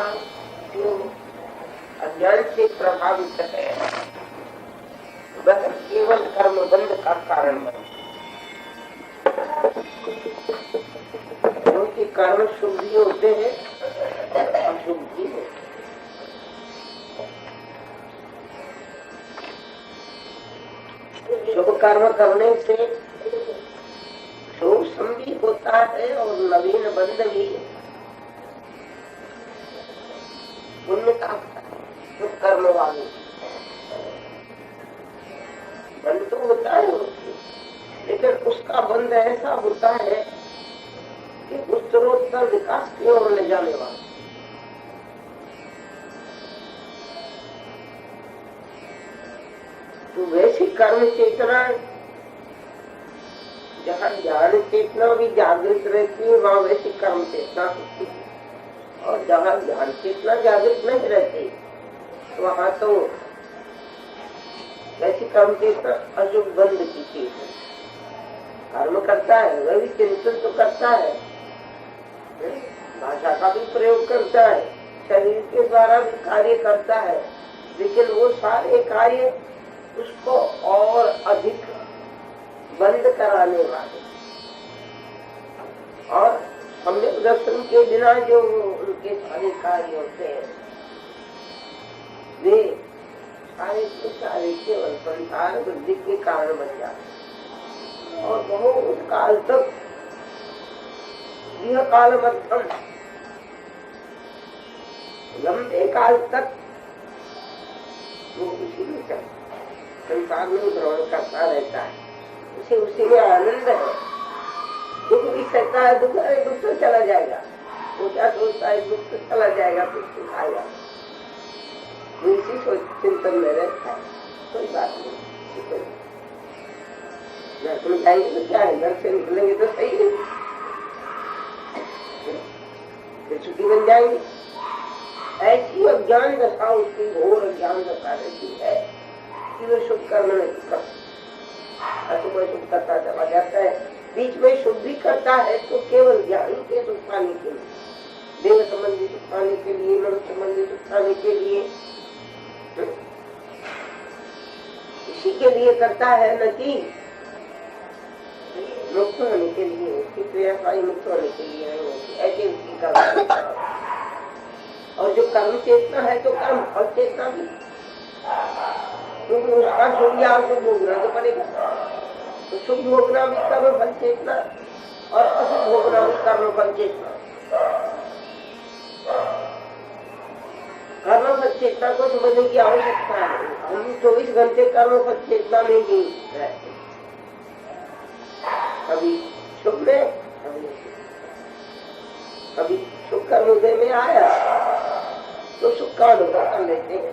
या जो अज्ञान से प्रभावित है वह केवल कर्म बंध का कारण बने, क्योंकि कर्म शुभ भी होते हैं अशुभ भी होते हैं। शुभ कर्म करने से शोषण भी होता है और नवीन बंध भी पुण्य का शुभ कर्म वाले बंध तो होता है उसकी, लेकिन उसका बंध ऐसा होता है कि उत्तरोत्तर विकास की ओर ले जाने वाला। तो वैसी कर्म चेतना जहाँ ज्ञान चेतना भी जागृत रहती है वहाँ वैसी कर्म चेतना होती है, और जहाँ ज्ञान चेतना जागृत नहीं रहती वहाँ तो वैसी कर्म चेतना अशुभ बंध की चीज है। कर्म करता है वह भी चिंतन तो करता है, भाषा का भी प्रयोग करता है, शरीर के द्वारा भी कार्य करता है, लेकिन वो सारे कार्य उसको और अधिक बंद कराने वाले और सम्यक दर्शन के बिना जो उनके सारे कार्य होते हैं वे सारे के सारे केवल संसार वृद्धि के कारण बन जाते और बहुत काल तक यह काल मध्यम लंबे काल तक वो उसी में संसार में भ्रमण करता रहता है, उसी में आनंद है। दुख भी सकता है, दुख तो चला जाएगा, वो क्या सोचता है दुख तो चला जाएगा, फिर सुख आएगा, इसी चिंतन में रहता है। कोई बात नहीं, नरक जाएंगे तो क्या है, नरक से निकलेंगे तो सही है, फिर सुखी बन जाएंगे। ऐसी अज्ञान दशा उसकी घोर अज्ञान दशा रहती है कि वो शुभ कर्म नहीं करता, अशुभ शुभ करता चला जाता है। बीच में शुभ भी करता है तो केवल ज्ञान के सुख पाने के लिए, देव संबंधी सुख पाने के लिए, मनुष्य संबंधी सुख पाने के लिए, इसी के लिए करता है, न कि मुक्त होने के लिए, उसकी प्रेरणाई मुक्त होने के लिए नहीं होती। ऐसे उसकी कर्म और जो कर्म चेतना है तो कर्म फल चेतना भी, क्योंकि उसका शुभ या अशुभ भोगना तो पड़ेगा। तो शुभ भोगना भी कर्म फल चेतना और अशुभ भोगना भी कर्म फल चेतना। कर्म फल चेतना को समझने की आवश्यकता है। हम 24 घंटे कर्म फल चेतना में ही रहते, कभी शुभ में कभी शुभ कर्म उदय में आया तो सुख का अनुभव कर लेते हैं,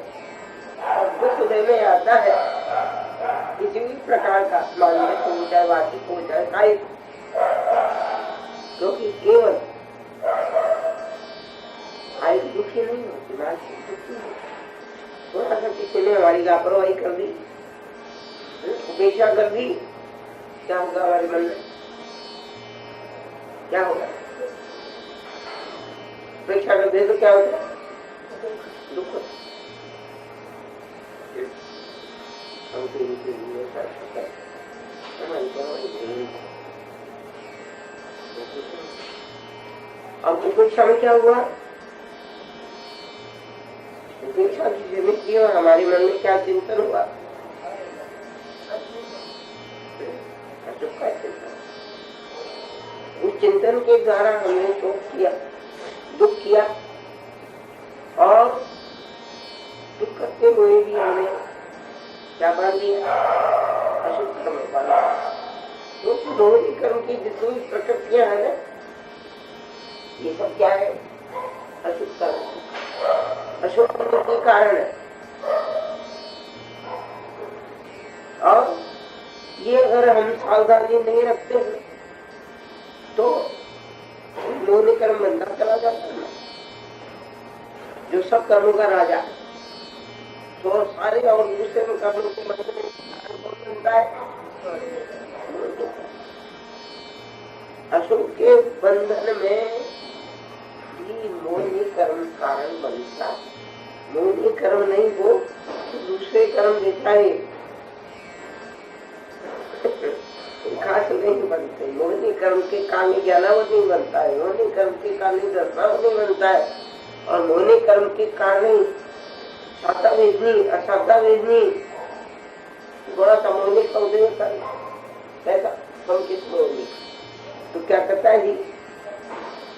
और दुख उदय में आता है किसी भी प्रकार का, मानसिक हो चाहे वाचिक हो चाहे कायिक, क्योंकि केवल कायिक दुखी नहीं होती, मानसिक दुखी होती। थोड़ा सा किसी ने हमारी लापरवाही कर दी, उपेक्षा कर दी, क्या होगा हमारे मन में, क्या होगा? उपेक्षा कर दे तो क्या होगा? दुख। अब उपेक्षा में क्या हुआ? उपेक्षा की और हमारे मन में क्या चिंतन हुआ? उस चिंतन के द्वारा हमने शोक किया, दुख किया, और दुख करते हुए भी हमने क्या बांध दिया? अशुभ कर्म बांधा। क्योंकि दोनों ही कर्म की जितनी प्रकृतियां है ना, ये सब क्या है? अशुभ कर्म, अशुभ कर्म के कारण है। और ये अगर हम सावधानी नहीं रखते हैं तो दोनों कर्म बनता चला जाता है। जो सब कर्मों का राजा, तो सारे और दूसरे कर्मों के बनता है। अशुभ के बंधन में ही मोहिनी कर्म कारण बनता। मोहिनी कर्म नहीं वो तो दूसरे कर्म देता है, खास नहीं बनते। मोहिनी कर्म के कारण ज्ञानावत नहीं बनता है, मोहिनी कर्म के कारण दर्शनावत नहीं बनता है, और मोहिनी कर्म के कारण शाता वेदनी अशाता वेदनी बड़ा सा मोहिनी का उदय होता है। कैसा संकेत मोहिनी तो क्या करता है जी,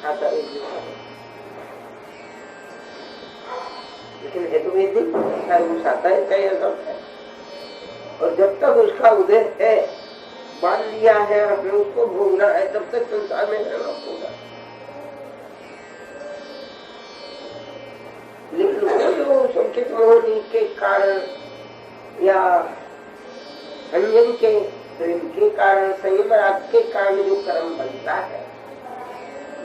शाता वेदनी, लेकिन है तो वेदनी, चाहे वो शाता है चाहे अशाता है। और जब तक उसका उदय है, मान लिया है, हमें उसको भोगना है, तब तक संसार में रहना होगा। लेकिन वो जो संकेत मोहिनी के कारण या संयम के प्रेम के कारण, संयम राग के कारण जो कर्म बनता है,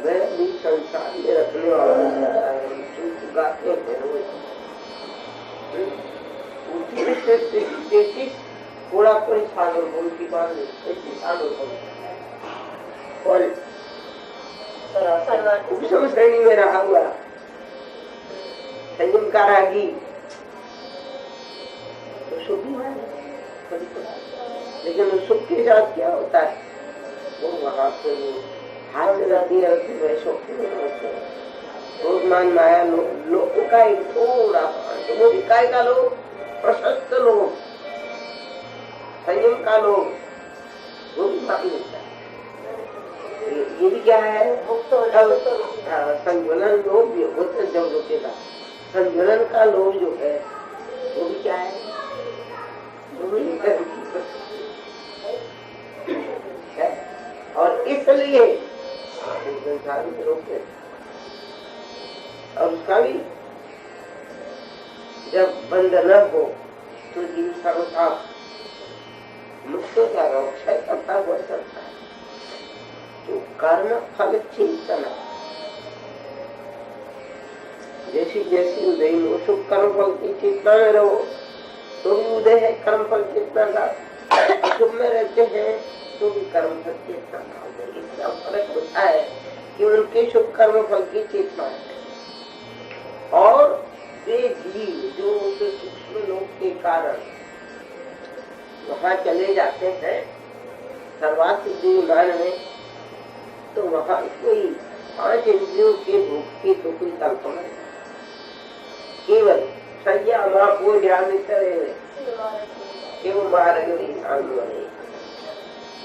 वह भी संसार में रखने वाला होता है। गाते हैं रोज थोड़ा कोई सागर बोल की बात नहीं, और उपशम श्रेणी में रहा हुआ संयम का रागी तो सुख ही, लेकिन उस सुख के साथ क्या होता है, वो वहां पे हाथ रहती है, मान माया लोग का एक थोड़ा वो भी काय का लोग, प्रशस्त लोग, संयम का लोग, वो भी माफी मिलता है। ये भी क्या है, संज्वलन लोभ भी होते जब रुकेगा। संज्वलन का लोभ जो है वो भी क्या है, वो भी है। और इसलिए संसार में रोके, और उसका भी जब बंद न हो तो जीव सर्वथा मुक्त हो जाएगा, क्षय करता हुआ चलता है। जो कर्म फल चिंतन, जैसी जैसी उदय हो सुख कर्म फल की चेतना में रहो तो भी उदय है कर्म फल चेतना का, सुख में रहते हैं तो भी कर्म फल चेतना का उदय। इतना फर्क होता है कि उनके शुभ कर्म फल की चेतना है, और वे जीव जो सूक्ष्म लोक के कारण वहाँ चले जाते हैं सर्वात्म विमान में, तो वहाँ कोई 5 इंद्रियों के भोग की तो कोई कल्पना नहीं, केवल सैया माँ को ध्यान करे केवल मारे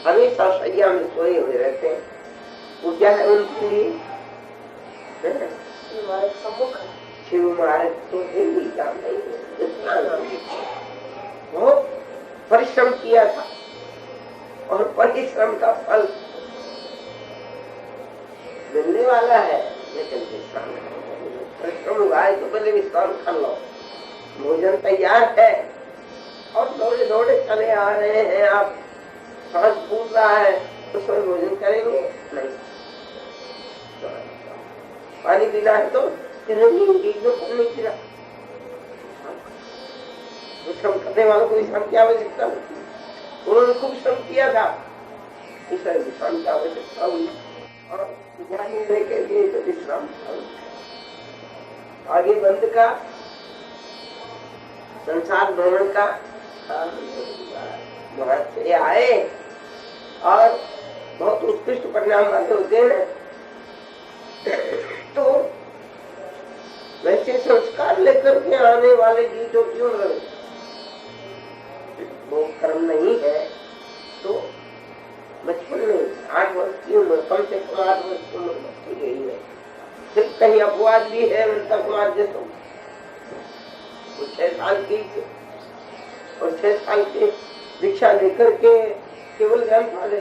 हमेशा सैया में सोए हुए रहते हैं। वो क्या है उनके लिए सम्मुख शिव महाराज तो काम नहीं, बहुत परिश्रम किया था और परिश्रम का फल मिलने वाला है, लेकिन विश्राम परिश्रम हुआ है तो पहले विश्राम कर लो। भोजन तैयार है और दौड़े दौड़े चले आ रहे हैं, आप सांस फूल रहा है तो उसमें भोजन करेंगे नहीं, पानी पीना है तो एकदम नहीं पीना। श्रम करने वालों को विश्राम की आवश्यकता होती है, उन्होंने खूब श्रम किया था, इसलिए विश्राम की आवश्यकता हुई, और के लिए तो विश्राम। आगे बंद का संसार भ्रमण का महत्व आए और बहुत उत्कृष्ट परिणाम वाले होते हैं, तो वैसे संस्कार लेकर के आने वाले जीव जो क्यों रहे, वो कर्म नहीं है तो बचपन में 8 वर्ष की उम्र, कम से कम 8 वर्ष की उम्र बच्ची गई है, सिर्फ कहीं अपवाद भी है उनका कुमार जैसा 6 साल की, और 6 साल के दीक्षा लेकर के केवल ज्ञान पा ले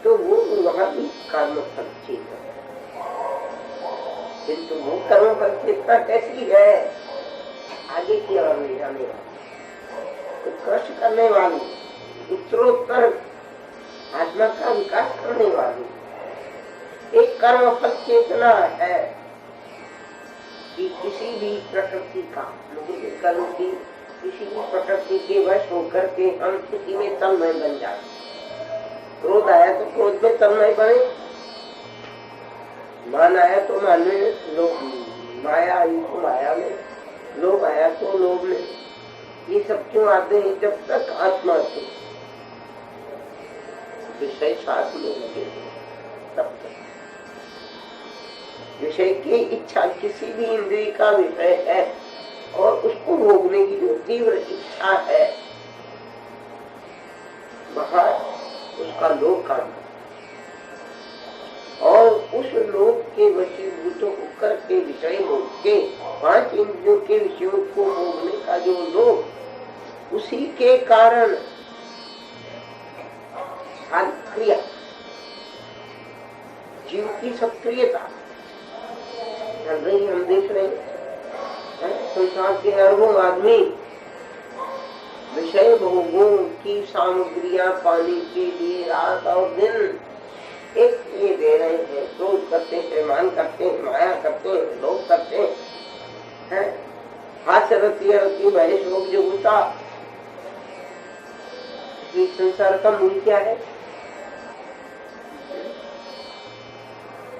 तो वो वहां भी कर्म फल चेतना, किंतु वो कर्म फल चेतना कैसी है, आगे की ओर ले जाने वाली, उत्कृष्ट करने वाली, उत्तरोत्तर आत्मा का विकास करने वाली एक कर्म फल चेतना है कि किसी भी प्रकृति का, कर्म की किसी भी प्रकृति के वश होकर के हम किसी में तन्मय बन जाते। क्रोध आया तो क्रोध में तन्मय बने, मान आया तो मान में, लोभ माया आई तो माया में, लोभ आया तो लोभ में। ये सब क्यों आते हैं? जब तक आत्मा से विषय साथ में लगे तब तक। विषय की इच्छा किसी भी इंद्रिय का विषय है और उसको भोगने की जो तीव्र इच्छा है, वहां उसका लोभ काम, और उस लोभ के वशीभूत होकर के विषय भोग के, पांच इंद्रियों के विषयों को भोगने का जो लोभ, उसी के कारण क्रिया, जीव की सक्रियता चल रही, हम देख रहे हैं। संसार के अरबों आदमी विषय भोगों की सामग्रियां पाने के लिए रात और दिन एक ये दे रहे हैं, क्रोध करते हैं, मान करते हैं, माया करते हैं, लोभ करते हैं, हास्य रति महेश लोग जो होता। संसार का मूल क्या है?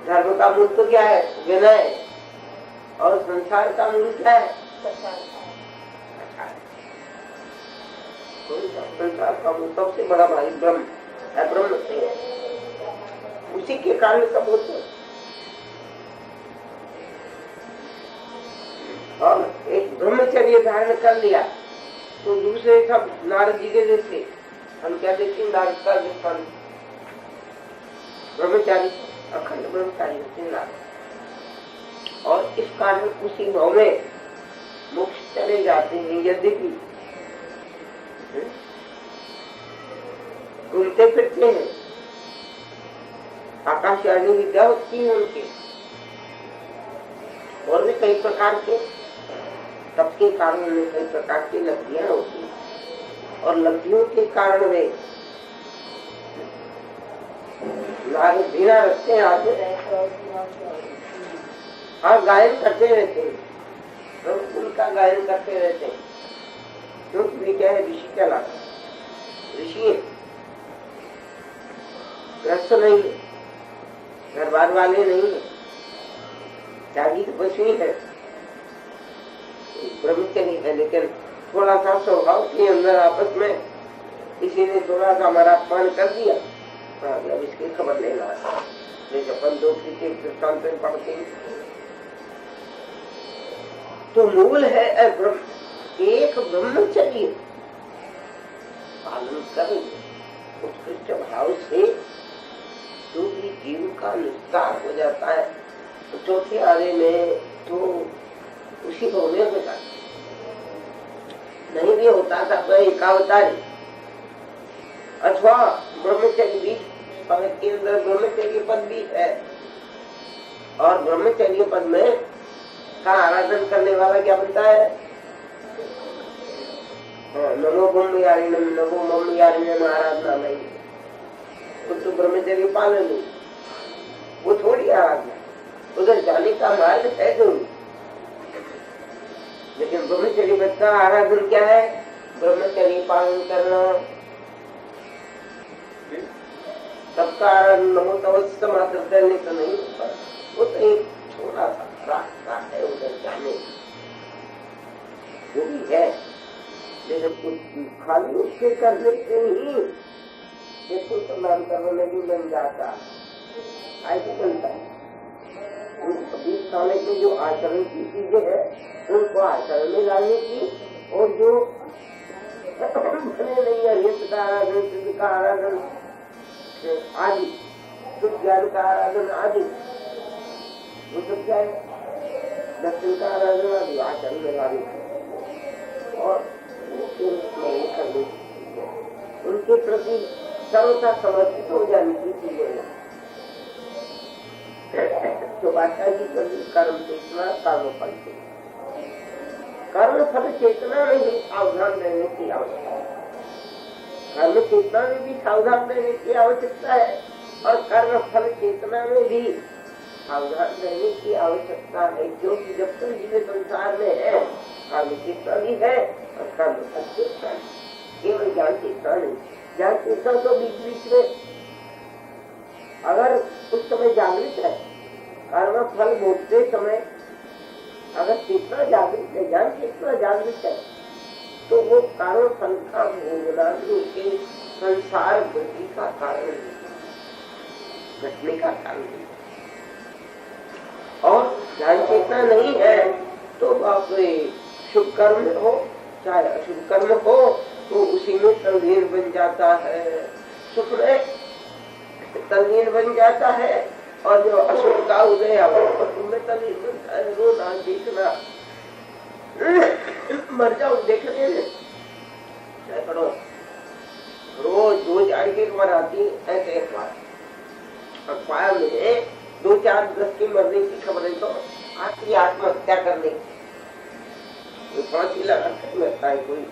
धर्म का मूल तो क्या है? विनय। और संसार का मूल क्या है? संसार का मूल सबसे बड़ा भाई ब्रह्म है, ब्रह्म से है। उसी के कारण सब होते हैं। और एक ब्रह्मचर्य धारण कर लिया तो दूसरे सब नारद जी के जैसे, हम क्या देखते नारद का स्थान ब्रह्मचारी, अखंड ब्रह्मचारी होते नारद। और इस कारण उसी भाव में मोक्ष चले जाते हैं। यद्यपि घूमते फिरते हैं, आकाशवाणी विद्या होती है उनकी, और भी कई प्रकार के, सबके कारण उन्हें कई प्रकार की लब्धियां होती हैं, और लब्धियों के कारण वे बिना रखते हैं आगे और गायन करते रहते हैं, प्रभु का गायन करते रहते हैं। क्योंकि वे क्या है? ऋषि कहलाते, ऋषि ग्रस्त नहीं है, घर बार वाले नहीं है, त्यागी तपस्वी है, ब्रह्मचर्य है। लेकिन थोड़ा सा स्वभाव के अंदर आपस में किसी ने थोड़ा सा हमारा अपमान कर दिया, अब इसकी खबर लेना जैसे अपन दो के दृष्टांत में पढ़ते हैं। तो मूल है ब्रह्म, एक ब्रह्मचर्य पालन कर उत्कृष्ट भाव से जो भी जीव का निस्तार हो जाता है, तो चौथे आने में तो उसी को में होता है। नहीं भी होता था तो एकावतारी अथवा ब्रह्मचर्य भी, के अंदर ब्रह्मचर्य पद भी है, और ब्रह्मचर्य पद में का आराधन करने वाला क्या बनता है? नमो ब्रह्म यारिणम, नमो मम यारिणम आराधना नहीं, तो ब्रह्मचर्य पालन नहीं, वो थोड़ी आराधना, उधर जाने का मार्ग है जरूर। लेकिन ब्रह्मचर्य पद का आराधन क्या है? ब्रह्मचर्य पालन करना, सबका आराधन नमो तवस्य मात्र करने का नहीं होता। वो तो एक छोटा सा रास्ता है उधर जाने, वो भी है। लेकिन खाली उसके करने से ही देखो समान करने भी बन जाता, ऐसे बनता है। अभी खाने के जो आचरण की चीजें है उनको आचरण में लाने की, और जो बने नहीं है हित का आराधन, सिद्ध का आराधन आदि, शुद्ध ज्ञान का आराधन आदि, वो सब क्या है? दर्शन का आराधन आदि आचरण में लाने और उनके प्रति सर्वथा समर्पित हो जाने की चीजें। तो बादशाह जी कभी कर्म चेतना कर्म फल चेतना, कर्म फल चेतना में भी सावधान रहने की आवश्यकता है। कर्म चेतना में भी सावधान रहने की आवश्यकता है, और कर्म फल चेतना में भी सावधान रहने की आवश्यकता है। क्योंकि जब तक जीव संसार में है, कर्म चेतना भी है और कर्म फल चेतना, केवल ज्ञान चेतना नहीं। ज्ञान चेतना तो बीच बीच में अगर उस समय जागृत है, कर्म फल भोगते समय अगर कितना जागृत है, ज्ञान कितना जागृत है, तो वो कर्म फल का भोगना भी उसके संसार गति का कारण है, घटने का कारण है। और ध्यान चेतना नहीं है तो बाप रे, शुभ कर्म हो चाहे अशुभ कर्म हो तो उसी में तल्लीन बन जाता है, सुख में तल्लीन बन जाता है। और जो अशुभ का उदय में तल्लीन बनता है, रोना देखना, मर जाओ देखने में सैकड़ों रोज 2-4 की खबर आती ऐसे अखबार में 2-4 10 की मरने की खबरें तो आती, आत्महत्या करने की, कोई फांसी लगा के मरता है, कोई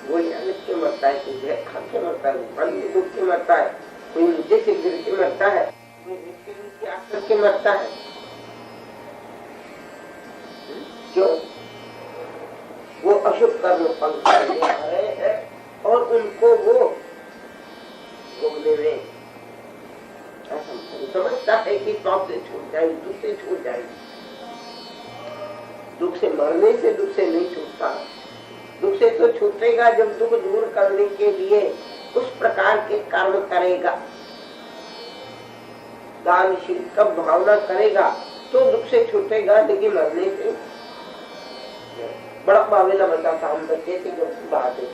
गोलियां लिख के मरता है, कोई जहर खा के मरता है, कोई पानी में डूब के मरता है, कोई नीचे से गिर के मरता है, कोई नीचे नीचे आकर के मरता है। क्यों? वो अशुभ कर्म फल करने आ रहे हैं और उनको वो भोगने में समझता है कि पाप से छूट जाएगी, दुख से छूट जाएगी। दुख से मरने से दुख से नहीं छूटता, दुख से तो छूटेगा जब दुख दूर करने के लिए उस प्रकार के कर्म करेगा, दानशील का भावना करेगा तो दुख से छूटेगा। लेकिन मरने से बड़ा बावेला बचा था, हम बच्चे थे जो बात है,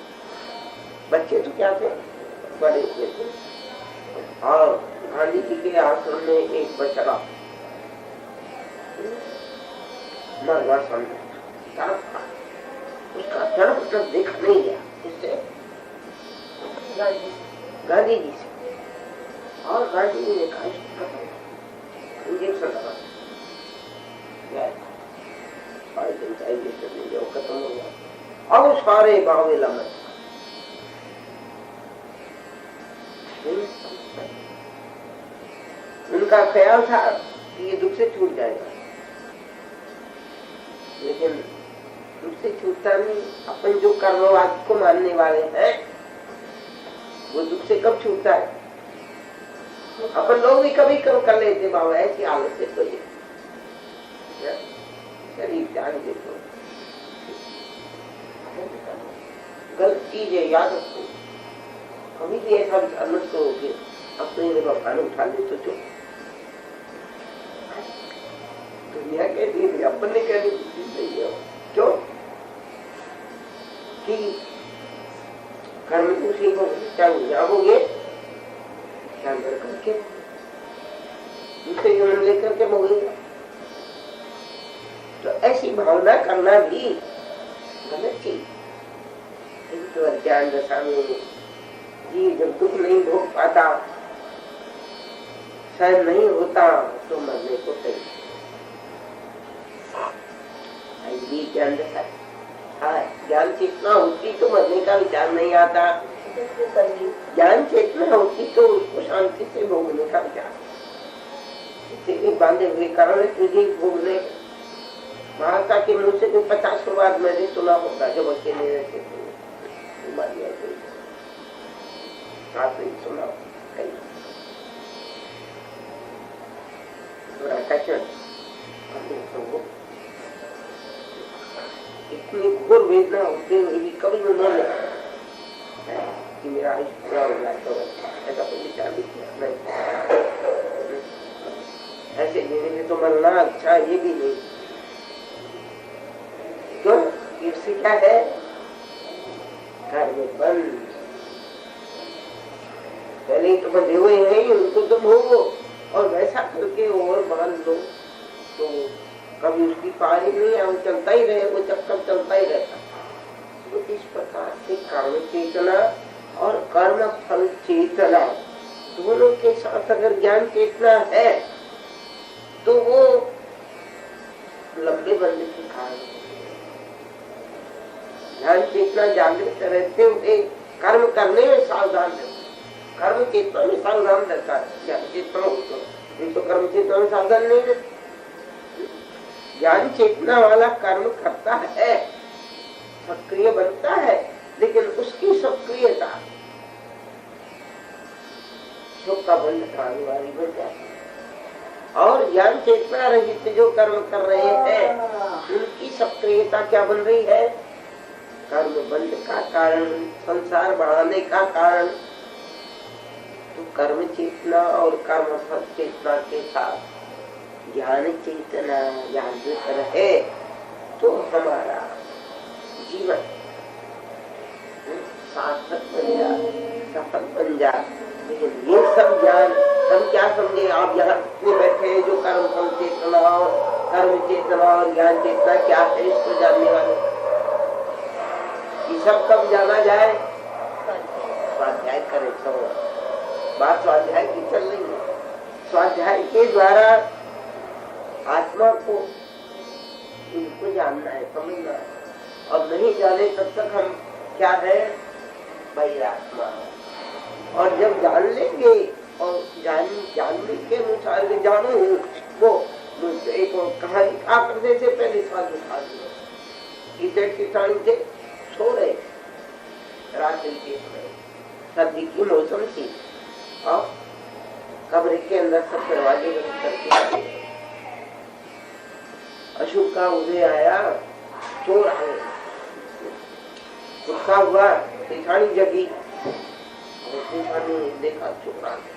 बच्चे तो क्या थे, बड़े थे। और गांधी जी के आश्रम में एक बछड़ा मरवा समझा, उसका तड़प तक देखा नहीं गया इससे गांधी जी से। और गांधी जी ने कहा इंजेक्शन लगा, खत्म हो गया। अब सारे बावेला में उनका ख्याल था कि ये दुख से छूट जाएगा, लेकिन दुख से छूटता नहीं। अपन जो कर्मवाद को मानने वाले हैं वो दुख से कब छूटता है? अपन लोग भी कभी कम कर लेते बाबा, ऐसी हालत से तो ये शरीर जान देखो गलत चीज है, याद रखो। कभी भी ऐसा विचार मत करो कि अपने भगवान उठा ले तो जो दुनिया कहती है, अपन ने कहनी नहीं है। क्यों? कि कर्म को सीखोगे, चाहे जाओगे अंदर करके दूसरे जन्म लेकर के मोगेगा, तो ऐसी भावना करना भी गलत चीज। तो अज्ञान दशा में जीव जब दुख नहीं भोग पाता, सहन नहीं होता, तो मरने को तैयार। ज्ञान दशा ज्ञान चेतना होती तो मरने का विचार नहीं आता, ज्ञान चेतना होती तो उसको शांति से भोगने का विचार। बांधे हुए कारण तुझे भोगने, महात्मा के मुंह से कोई 50 बार मैंने सुना होगा जब अकेले रहते थे, सुना इतनी घोर वेदना होते हुए भी कभी उन्होंने कि मेरा आयुष पूरा हो जाए तो ऐसा कोई विचार भी किया नहीं। ऐसे देने में तो मरना अच्छा, ये भी नहीं। क्यों? इससे क्या है? घर में बंद, पहले तो बंधे हुए हैं, उनको तो भोगो और वैसा करके और बांध दो तो कभी उसकी पारी नहीं है, वो चलता ही रहे, वो चक्कर चलता ही रहता। तो इस प्रकार से कर्म चेतना और कर्म फल चेतना दोनों के साथ अगर ज्ञान चेतना है तो वो लंबे बंद के कारण। ध्यान चेतना जागृत रहते हुए कर्म करने में सावधान रहता, कर्म चेतना में सावधान रहता है। ज्ञान चेतना तो कर्म चेतना में सावधान नहीं रहता। ज्ञान चेतना वाला कर्म करता है, सक्रिय बनता है, लेकिन उसकी सक्रियता शोक का बंध अनिवार्य बन जाती है। और ज्ञान चेतना रहित जो कर्म कर रहे हैं उनकी सक्रियता क्या बन रही है? कर्म बंध का कारण, संसार बढ़ाने का कारण। तो कर्म चेतना और कर्म फल चेतना के साथ ज्ञान चेतना जागृत रहे तो हमारा जीवन सार्थक बन जाए, सफल बन जाए। लेकिन ये सब ज्ञान हम क्या समझे? आप यहाँ बैठे हैं जो कर्म फल चेतना और कर्म चेतना और ज्ञान चेतना क्या है इसको जानने वाले, ये सब कब जाना जाए? स्वाध्याय करे तो बात स्वाध्याय की चल रही है। स्वाध्याय के द्वारा आत्मा को इनको जानना है, समझना है। और नहीं जाने तब तक हम क्या है? बहिरात्मा। और जब जान लेंगे और जानने के अनुसार जानू वो एक कहानी करने से पहले साधु किसानी थे, सो रहे रात्रि के समय, सर्दी की मौसम थी और कमरे के अंदर सब दरवाजे बंद करके अशुभ का उदय आया, चोर आए, गुस्सा हुआ, किसानी जगी, देखा चोर आ गया।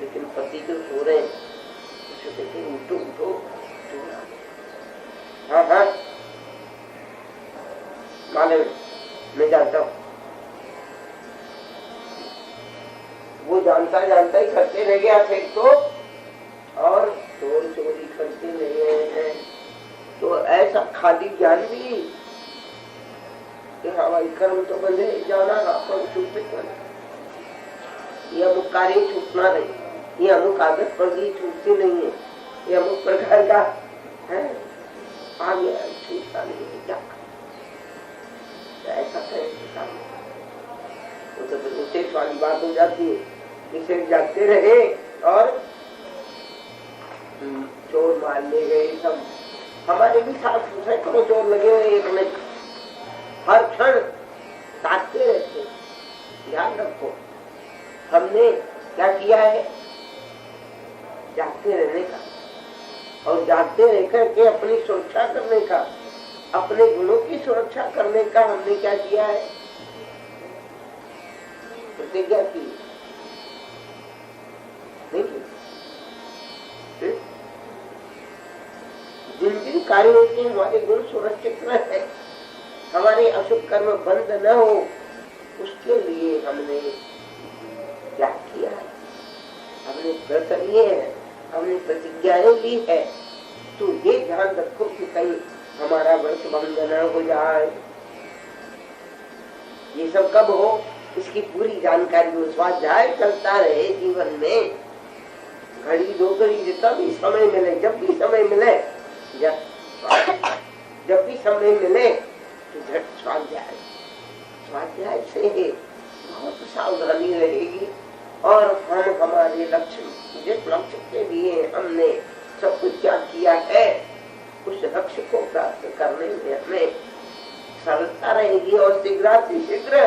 लेकिन पति तो सो रहे हैं, उठो उठो, चोर आ गया। हाँ हाँ मालूम, मैं जानता हूँ। वो जानता जानता ही करते रह गया थे तो, और चोर चोरी करते रहे हैं। तो ऐसा खाली ज्ञान भी कि हवाई कर्म तो बंधे जाना पर छूटे कर, ये अमुक कार्य छूटना नहीं, ये अमुक आदत पड़ी छूटती नहीं है, ये अमुक प्रकार का है आ गया छूटता नहीं है, क्या ऐसा करें? वो तो विशेष वाली बात हो जाती है। इसे जागते रहे और चोर मारने गए सब। हमारे भी साथ सैकड़ों चोर लगे हुए, एक नहीं, हर क्षण ताकते रहते। ध्यान रखो, हमने क्या किया है? जागते रहने का और जागते रहकर के अपनी सुरक्षा करने का, अपने गुणों की सुरक्षा करने का हमने क्या किया है? प्रतिज्ञा की नहीं? जिन जिन कार्यों से हमारे गुण सुरक्षित रहे, हमारे अशुभ कर्म बंद न हो, उसके लिए हमने क्या किया है? हमने व्रत लिए हैं, हमने प्रतिज्ञाएं ली है। तो ये ध्यान रखो कि कहीं हमारा व्रत भंग न हो जाए। ये सब कब हो? इसकी पूरी जानकारी हो। स्वाध्याय चलता रहे जीवन में, घड़ी दो घड़ी जितना भी समय मिले, जब भी समय मिले, जब भी समय मिले तो झट स्वाध्याय। स्वाध्याय से बहुत सावधानी रहेगी और हम हमारे लक्ष्य, जिस लक्ष्य के लिए हमने सब कुछ त्याग किया है, उस लक्ष्य को प्राप्त करने में हमें सरलता रहेगी और शीघ्र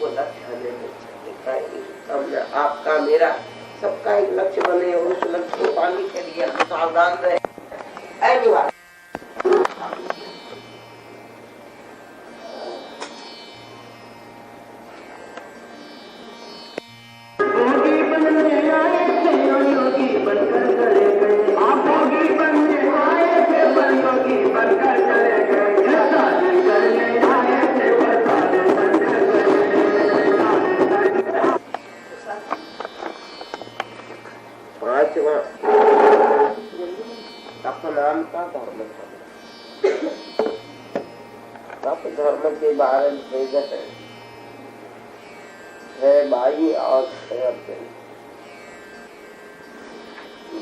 वो लक्ष्य हमें मिल सकेगा। आपका मेरा सबका एक लक्ष्य बने और उस लक्ष्य को पाने के लिए हम सावधान रहे। धन्यवाद। धर्म के बारे में प्रेरित है बाह्य और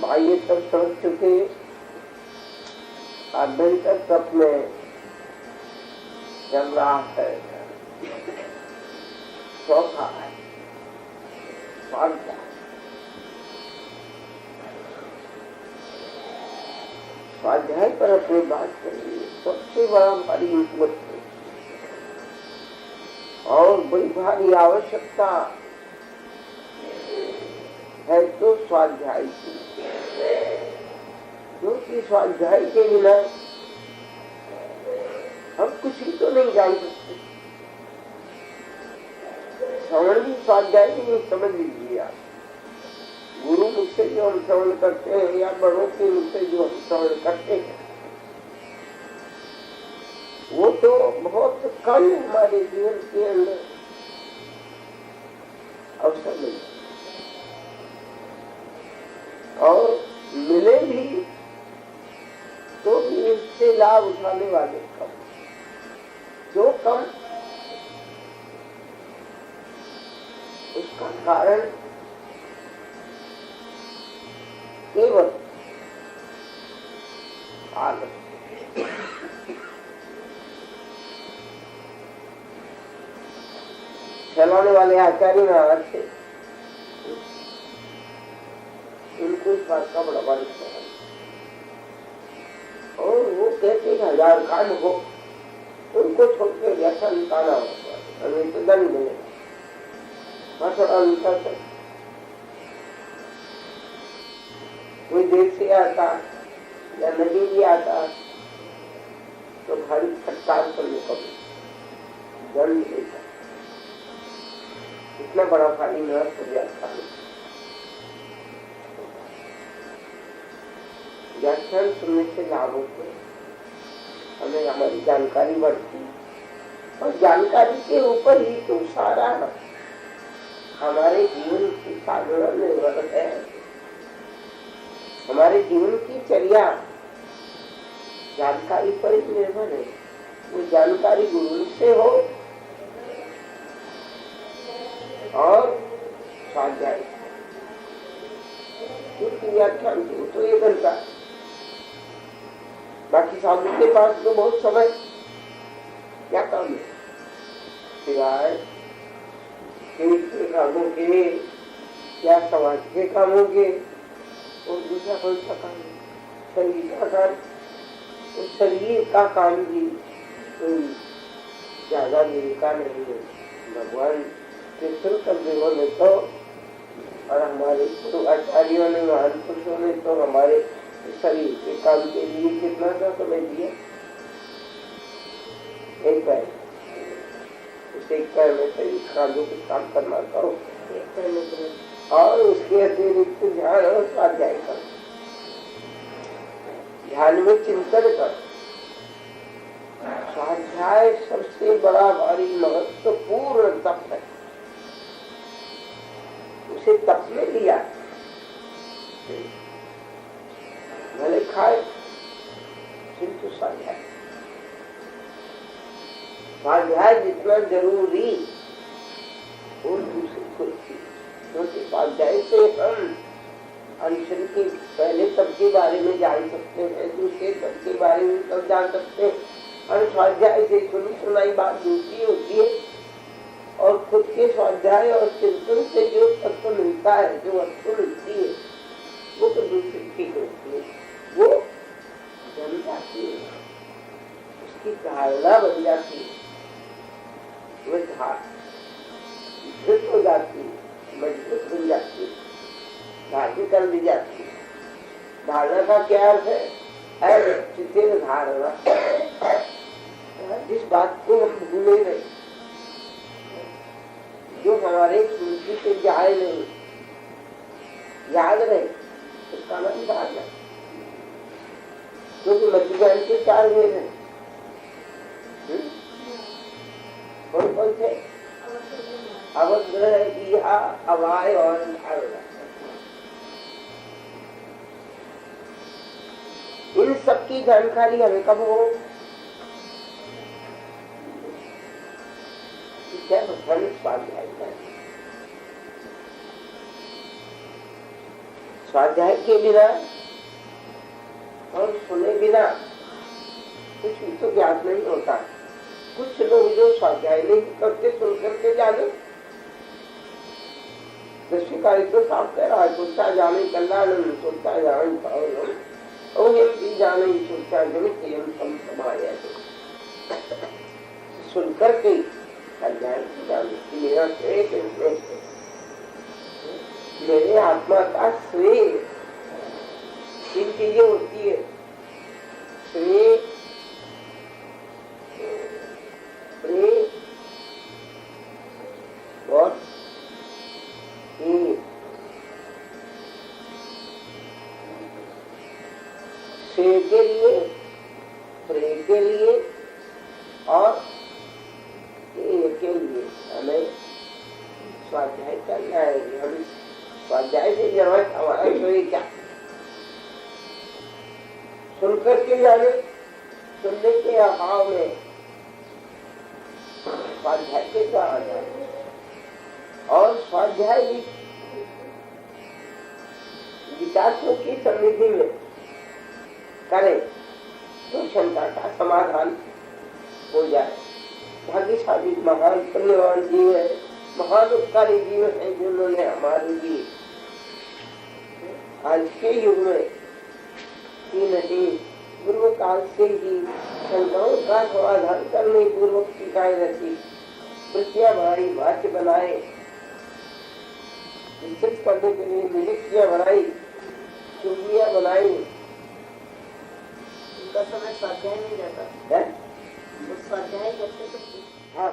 बाह्य तक समझ चुके, आभ्यंतर तक में चल रहा है। चौथा है स्वाध्याय। स्वाध्याय पर अपनी बात करिए। सबसे बड़ा भारी इम्पोर्ट और बड़ी भारी आवश्यकता है तो स्वाध्याय की, क्योंकि स्वाध्याय के बिना हम कुछ भी तो नहीं जान सकते। श्रवण भी स्वाध्याय की नहीं, समझ लीजिए आप। गुरु मुख से जो हम श्रवण करते हैं या बड़ों के मुख से जो हम श्रवण करते हैं, वो तो बहुत कम हमारे जीवन के अंदर अवसर मिले, और मिले भी तो भी इससे लाभ उठाने वाले कम। जो कम, उसका कारण केवल आलस। चलाने वाले आचार्य महाराज थे, उनको इस बात का बड़ा बारिश था, और वो कहते 1000 कांड हो, उनको छोड़ के व्याख्या निकालना होगा, हमें तो दंड मिलेगा। वहाँ थोड़ा अंतर है, कोई देश से आता या नदी भी आता तो भारी फटकार करने को दंड मिलेगा। इतना बड़ा भारी महत्व हो जाता है। व्याख्यान सुनने से लाभ होते हैं, हमें हमारी जानकारी बढ़ती, और जानकारी के ऊपर ही तो सारा हमारे जीवन की साधना निर्भर है। हमारे जीवन की चर्या जानकारी पर ही निर्भर है। वो जानकारी गुरु से हो और स्वाध्याय, क्योंकि व्याख्यान तो 1 घंटा, बाकी साधु के पास तो बहुत समय, क्या काम है सिवाय के कामों के या समाज के कामों के, और दूसरा कौन सा काम है? शरीर का काम। तो शरीर का काम भी कोई ज्यादा देर का नहीं है। भगवान के देवों ने तो, और हमारे आचार्यों ने, महान पुरुषों ने तो हमारे शरीर के काम के लिए कितना सा समय दिया। एक पैर, उस एक पैर में शरीर का जो कुछ काम करना करो, और उसके अतिरिक्त ध्यान और स्वाध्याय करो। ध्यान में चिंतन कर। स्वाध्याय सबसे बड़ा भारी महत्वपूर्ण तप है, उसे तप में लिया। भले खाए किंतु स्वाध्याय, स्वाध्याय जितना जरूरी और दूसरी कोई चीज, क्योंकि स्वाध्याय से हम अनशन के पहले तप के बारे में जान सकते हैं, दूसरे तप के बारे में तब जान सकते हैं। और स्वाध्याय से सुनी सुनाई बात दूसरी होती है, और खुद के स्वाध्याय और चिंतन से जो तत्व मिलता है, जो वस्तु मिलती है, वो तो दूसरी ठीक होती है, वो जम जाती है, उसकी धारणा बन जाती है, वो धृत हो जाती है, मजबूत बन जाती है, धारण कर दी जाती है। धारणा का क्या अर्थ है? धारणा, जिस बात को हम भूले नहीं, जो हमारे स्मृति से जाए नहीं, याद रहे, उसका नाम धारणा। क्योंकि मध्यज्ञान के 4 भेद हैं। कौन कौन थे? अवग्रह, इहा, अवाय और धारणा। इन सबकी जानकारी हमें कब हो? स्वाध्याय। स्वाध्याय के बिना और सुने बिना कुछ भी तो ज्ञात नहीं होता। कुछ लोग जो स्वाध्याय नहीं करते, सुन करके जाने, दृष्टिकारी तो साफ कह रहा है, सोचा जाने कल्याण, सोचा जाने पावन, जाने सोचा जन समाया। सुन करके मेरे आत्मा का श्रेय, तीन चीजें होती है, श्रेय, प्रेय और श्रेय के लिए, प्रेय के लिए और के लिए हमें स्वाध्याय करना है। हम स्वाध्याय से जरूरत हमारा श्रेय क्या, सुनकर के जाने, सुनने के अभाव में स्वाध्याय के द्वारा जाने, और स्वाध्याय विचारों की समृद्धि में करें तो शंका का समाधान हो जाए। भाग्यशाली महान पुण्यवान जीव है, महान उपकारी जीव है जिन्होंने हमारे लिए आज के युग में ही नहीं पूर्व काल से ही शंकाओं का समाधान करने पूर्वक शिकायत रखी, वृत्तियां बनाई, वाक्य बनाए, निश्चित करने के लिए नियुक्तियां बनाई, चुगलियां बनाई। उनका समय स्वाध्याय नहीं रहता, है? स्वाध्याय करते तो हाँ